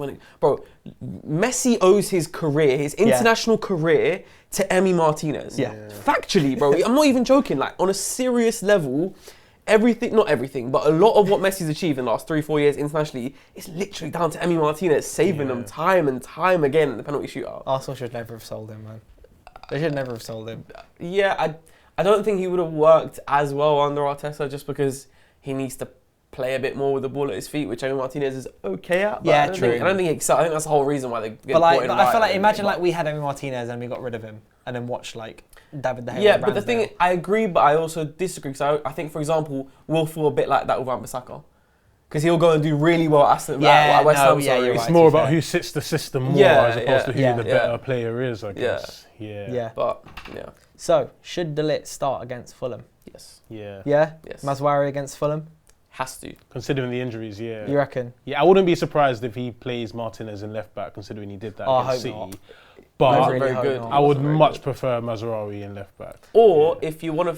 Messi owes his career, his international career, to Emi Martinez. Yeah. Factually, bro. I'm not even joking. Like, on a serious level, not everything, but a lot of what Messi's achieved in the last 3-4 years internationally is literally down to Emi Martinez saving them time and time again in the penalty shootout. Arsenal should never have sold him, man. They should never have sold him. Yeah, I don't think he would have worked as well under Arteta just because he needs to play a bit more with the ball at his feet, which Emi Martinez is okay at. But I don't think I think that's the whole reason why they get brought in. But I feel like, imagine like we had Emi Martinez and we got rid of him and then watched like David De Gea. Yeah, but the thing, I agree, but I also disagree. So I think, for example, we'll feel a bit like that with Wan-Bissaka. Because he'll go and do really well at West Ham. It's more about who sits the system more as opposed to who the better player is, I guess. But, So, should Ligt start against Fulham? Yes. Yeah? Yes. Mazraoui against Fulham? Has to. Considering the injuries, yeah. You reckon? Yeah, I wouldn't be surprised if he plays Martinez in left back, considering he did that against City. Not. But very good. I would much prefer Mazraoui in left back. Or if you want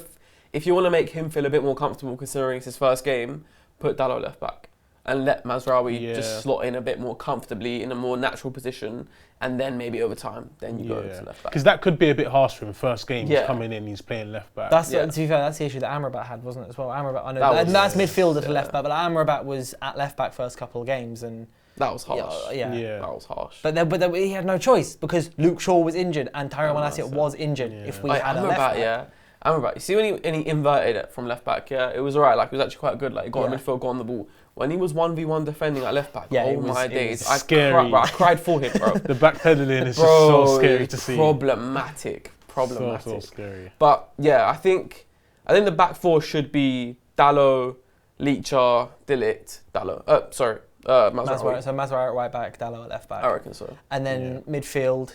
to make him feel a bit more comfortable, considering it's his first game, put Dalot left back and let Mazraoui just slot in a bit more comfortably in a more natural position, and then maybe over time, then you go to left back. Because that could be a bit harsh for him. First game, he's coming in, he's playing left back. To be fair, that's the issue that Amrabat had, wasn't it, as well? Amrabat, I know that's midfielder to left back, but Amrabat was at left back first couple of games, and that was harsh. That was harsh. But he had no choice because Luke Shaw was injured and Tyrone Malacia was injured. If we had a left back, Amrabat, you see when he inverted it from left back, it was alright. Like, it was actually quite good. Like, he got in midfield, got on the ball. When he was 1v1 defending at left back, oh my days, I cried for him, bro. The backpedaling is just so scary to see. Problematic. So scary. But yeah, I think the back four should be Dalot, Ligt, De Ligt, Mazraoui. So Mazraoui at right back, Dalot at left back. I reckon so. And then midfield,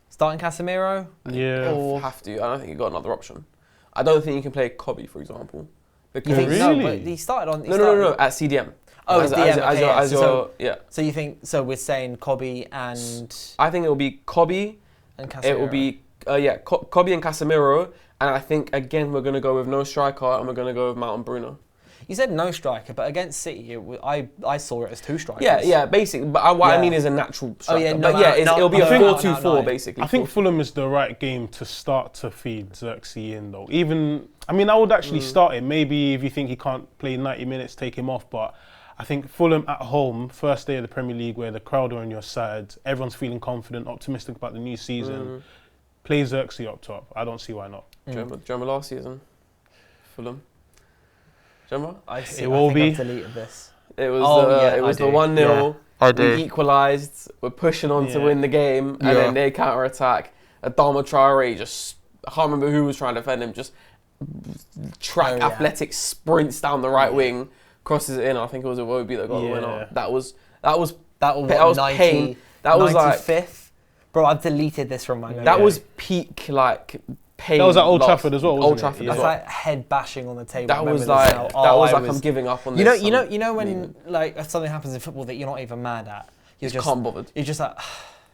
starting Casemiro? Yeah. Or have to. I don't think you've got another option. I don't think you can play Kobe, for example. You think no, but he started on... No, at CDM. Oh, as DM. So you think... So we're saying Kobe and... I think it will be Kobe. And Casemiro. It will be... Kobe and Casemiro. And I think, again, we're going to go with no striker and we're going to go with Mount and Bruno. You said no striker, but against City, I saw it as two strikers. Yeah, basically. But what I mean is a natural striker. It'll be a 4-2-4, basically. I think Fulham is the right game to start to feed Xerxes in, though. I would actually start him. Maybe if you think he can't play 90 minutes, take him off. But I think Fulham at home, first day of the Premier League, where the crowd are on your side, everyone's feeling confident, optimistic about the new season. Play Xerxes up top. I don't see why not. Do you remember last season? Fulham. It will be. I've deleted this. It was the 1-0. I do. We equalised. We're pushing on to win the game, and then they counter attack. Adama Traore I can't remember who was trying to defend him. Just athletic sprints down the right wing, crosses it in. I think it was Iwobi that got the winner. That was pain. That was 95th. Bro, I've deleted this from my memory. That was peak pain. That was at Old Trafford as well. Old Trafford. That's like head bashing on the table. That was like I'm giving up on this. You know when like if something happens in football that you're not even mad at. You just can't bother. You're just like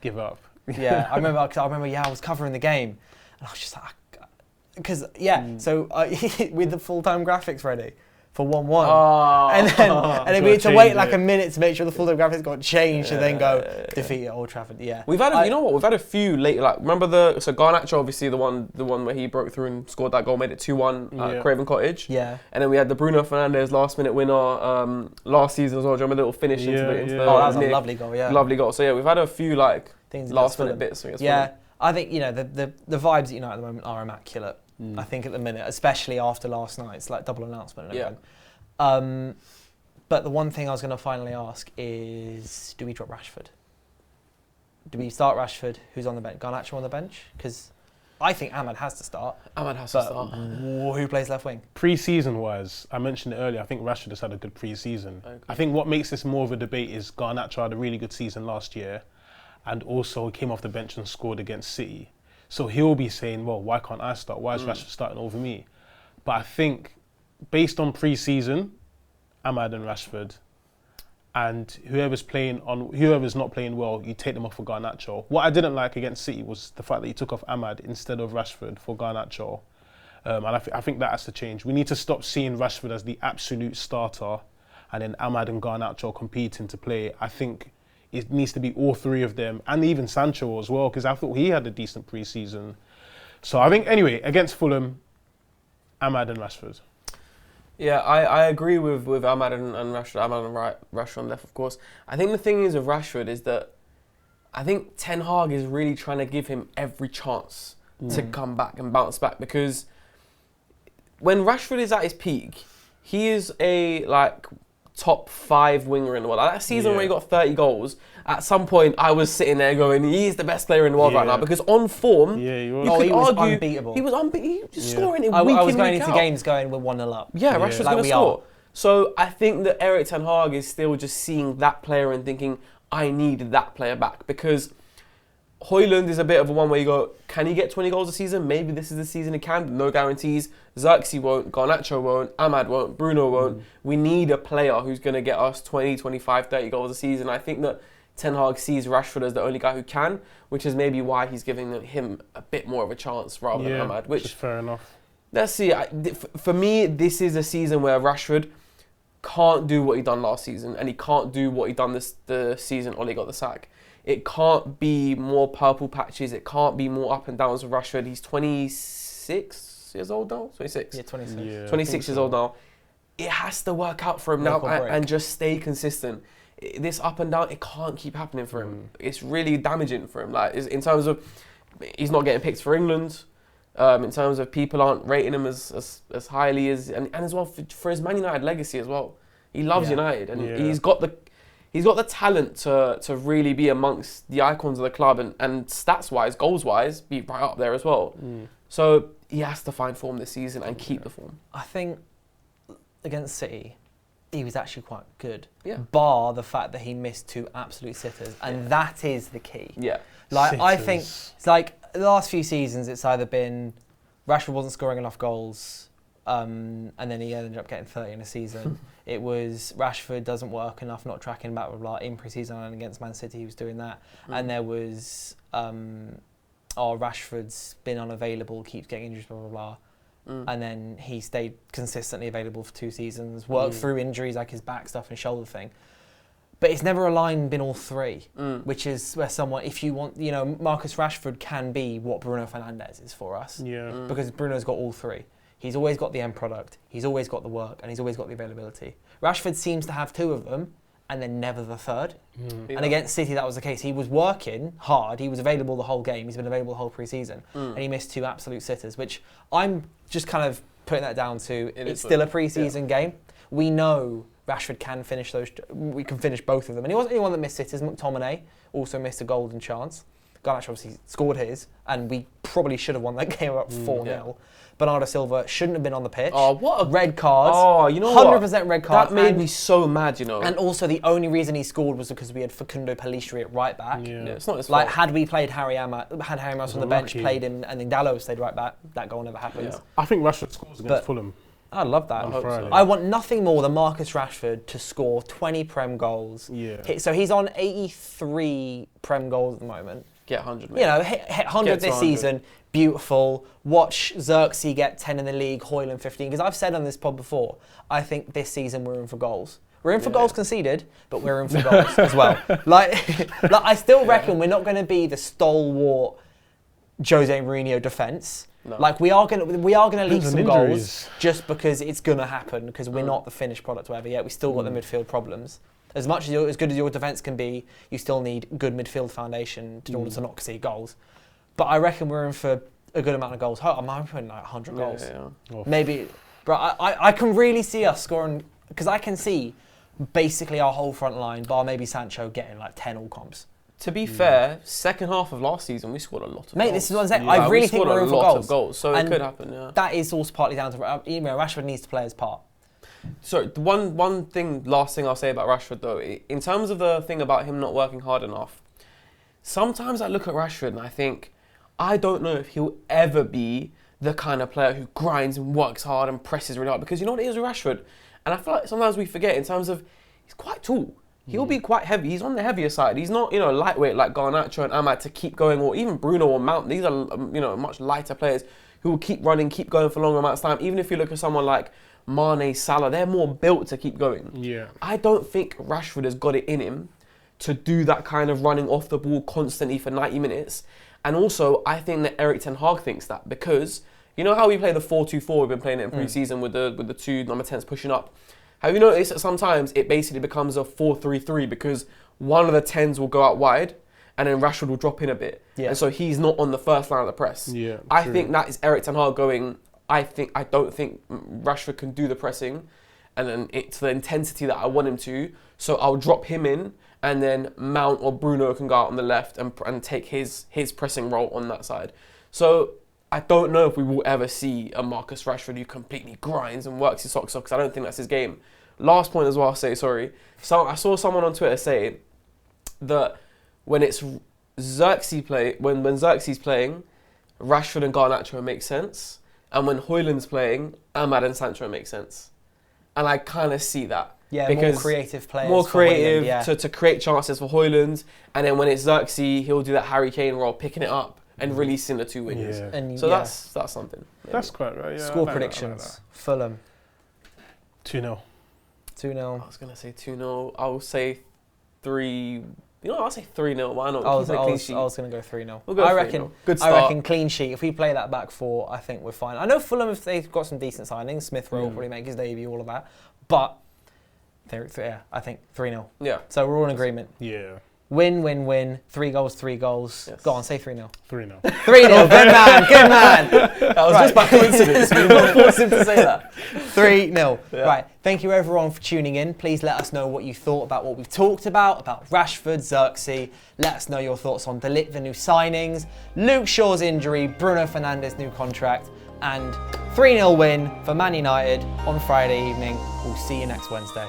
give up. Yeah, I remember. I was covering the game, and I was just like, because So with the full-time graphics ready for 1-1, and then we had to wait like a minute to make sure the full-time graphics got changed, and then go defeat at Old Trafford. Yeah, we've had we've had a few late. Like remember Garnacho, obviously the one where he broke through and scored that goal, made it 2-1 at Craven Cottage. Yeah, and then we had the Bruno Fernandes last-minute winner last season as well. Do you remember the little finish into the that was a lovely goal. Yeah, lovely goal. So yeah, we've had a few like things last-minute bits. I think the vibes at United at the moment are immaculate. I think at the minute, especially after last night's like double announcement and everything. But the one thing I was going to finally ask is, do we drop Rashford? Do we start Rashford? Who's on the bench? Garnacho on the bench? Because I think Ahmad has to start. Who plays left wing? Pre-season wise, I mentioned it earlier, I think Rashford has had a good pre-season. I think what makes this more of a debate is Garnacho had a really good season last year and also came off the bench and scored against City. So he'll be saying, well, why can't I start? Why is Rashford starting over me? But I think based on pre-season, Ahmad and Rashford, and whoever's not playing well, you take them off for Garnacho. What I didn't like against City was the fact that you took off Ahmad instead of Rashford for Garnacho. And I think that has to change. We need to stop seeing Rashford as the absolute starter and then Ahmad and Garnacho competing to play. I think it needs to be all three of them, and even Sancho as well, because I thought he had a decent pre-season. So I think, anyway, against Fulham, Ahmad and Rashford. Yeah, I agree with Ahmad and Rashford. Ahmad and Rashford on left, of course. I think the thing is with Rashford is that I think Ten Hag is really trying to give him every chance to come back and bounce back, because when Rashford is at his peak, he is a top 5 winger in the world. Like that season where he got 30 goals, at some point I was sitting there going, he's the best player in the world right now, because on form, he was unbeatable. He was unbeatable. He was scoring it week I in, was going week into out. games going, we're 1-0 up. Yeah, Rashford's going to score. So I think that Erik Ten Hag is still just seeing that player and thinking, I need that player back, because Højlund is a bit of a one where you go, can he get 20 goals a season? Maybe this is the season he can. No guarantees. Xerxes won't. Garnacho won't. Ahmad won't. Bruno won't. We need a player who's going to get us 20, 25, 30 goals a season. I think that Ten Hag sees Rashford as the only guy who can, which is maybe why he's giving him a bit more of a chance rather than Ahmad. Which is fair enough. Let's see. For me, this is a season where Rashford can't do what he done last season, and he can't do what he done the season Ole got the sack. It can't be more purple patches. It can't be more up and downs with Rashford. He's 26 years old now. 26. Yeah, 26. Yeah, 26 years old now. It has to work out for him now and just stay consistent. This up and down, it can't keep happening for him. It's really damaging for him. Like in terms of, he's not getting picked for England. In terms of people aren't rating him as highly as, and as well for his Man United legacy as well. He loves United, and he's got the talent to really be amongst the icons of the club, and stats wise, goals wise, be right up there as well. So he has to find form this season and keep the form. I think against City, he was actually quite good. Yeah. Bar the fact that he missed 2 absolute sitters, and that is the key. Yeah. Like Sitters. I think it's like the last few seasons, it's either been Rashford wasn't scoring enough goals, and then he ended up getting 30 in a season. It was Rashford doesn't work enough, not tracking back with in pre-season and against Man City, he was doing that. And there was, Rashford's been unavailable, keeps getting injuries, blah, blah, blah. And then he stayed consistently available for 2 seasons, worked through injuries like his back stuff and shoulder thing. But it's never aligned been all 3, which is where someone, if you want, Marcus Rashford can be what Bruno Fernandes is for us. Yeah. Because Bruno's got all 3. He's always got the end product, he's always got the work, and he's always got the availability. Rashford seems to have 2 of them, and then never the 3rd. And against City, that was the case. He was working hard, he was available the whole game, he's been available the whole pre-season, and he missed 2 absolute sitters, which I'm just kind of putting that down to, it's still a pre-season game. We know Rashford can finish we can finish both of them. And he wasn't the only one that missed sitters. McTominay also missed a golden chance. Garnacho obviously scored his, and we probably should have won that game up 4-0. Bernardo Silva shouldn't have been on the pitch. Oh, what a red card. Oh, you know 100% red card. That made me so mad, And also the only reason he scored was because we had Facundo Pellistri at right back. Yeah, it's not his fault. Like had we played Harry Amos on the bench, played him, and then Dallo stayed right back, that goal never happens. Yeah. I think Rashford scores against Fulham. I love that. On Friday. I want nothing more than Marcus Rashford to score 20 Prem goals. Yeah. So he's on 83 Prem goals at the moment. Get 100, mate. Hit 100 this season. Beautiful. Watch Xerxes get 10 in the league, Højlund 15. Because I've said on this pod before, I think this season we're in for goals. We're in for goals conceded, but we're in for goals as well. Like I still reckon we're not going to be the stalwart Jose Mourinho defence. No. Like we are gonna leak some goals just because it's gonna happen, because we're not the finished product or whatever yet. We still got the midfield problems. As much as good as your defence can be, you still need good midfield foundation in order to not concede goals. But I reckon we're in for a good amount of goals. I'm hoping like 100 goals. Yeah. Maybe, but I can really see us scoring, because I can see basically our whole front line, bar maybe Sancho, getting like 10 all comps. To be fair, second half of last season, we scored a lot of goals. Mate, this is what I'm saying. I really think we're in for goals. Of goals. So it could happen, yeah. That is also partly down to, Rashford needs to play his part. So last thing I'll say about Rashford though, in terms of the thing about him not working hard enough, sometimes I look at Rashford and I think, I don't know if he'll ever be the kind of player who grinds and works hard and presses really hard. Because you know what it is with Rashford? And I feel like sometimes we forget in terms of, he's quite tall. He'll be quite heavy. He's on the heavier side. He's not, lightweight like Garnacho and Ahmad to keep going, or even Bruno or Mount. These are, much lighter players who will keep running, keep going for longer amounts of time. Even if you look at someone like Mane, Salah, they're more built to keep going. Yeah. I don't think Rashford has got it in him to do that kind of running off the ball constantly for 90 minutes. And also, I think that Erik ten Hag thinks that, because you know how we play the 4-2-4, we've been playing it in pre-season with the two number 10s pushing up. Have you noticed that sometimes it basically becomes a 4-3-3 because one of the 10s will go out wide and then Rashford will drop in a bit. Yeah. And so he's not on the first line of the press. Yeah, I think that is Erik ten Hag going, I don't think Rashford can do the pressing and then to the intensity that I want him to. So I'll drop him in, and then Mount or Bruno can go out on the left and take his pressing role on that side. So I don't know if we will ever see a Marcus Rashford who completely grinds and works his socks off, because I don't think that's his game. Last point as well, I'll say, sorry. So I saw someone on Twitter say that when it's when Xerxes playing, Rashford and Garnacho make sense, and when Højlund's playing, Ahmad and Sancho make sense. And I kind of see that. Yeah, because more creative players. More creative Højlund, to create chances for Højlund, and then when it's Xerxes, he'll do that Harry Kane role, picking it up and releasing the two wingers. Yeah. And so that's something. Maybe. That's quite right. Yeah, Score predictions. Fulham. 2-0. 2-0. I was gonna say 2-0. I'll say 3. I'll say 3-0. Why not? I was going to go 3-0. We'll go I 3-0. reckon. Good start. I reckon clean sheet. If we play that back four, I think we're fine. I know Fulham, if they've got some decent signings, Smith Rowe will probably make his debut, all of that. But I think 3-0. Yeah. So we're all in agreement. Yeah. Win. 3 goals, 3 goals. Yes. Go on, say 3-0. 3-0. 3-0. Good man. That was just by coincidence. We didn't force him to say that. 3-0. Yeah. Right. Thank you everyone for tuning in. Please let us know what you thought about what we've talked about Rashford, Xerxes. Let us know your thoughts on De Ligt, the new signings, Luke Shaw's injury, Bruno Fernandes' new contract, and 3-0 win for Man United on Friday evening. We'll see you next Wednesday.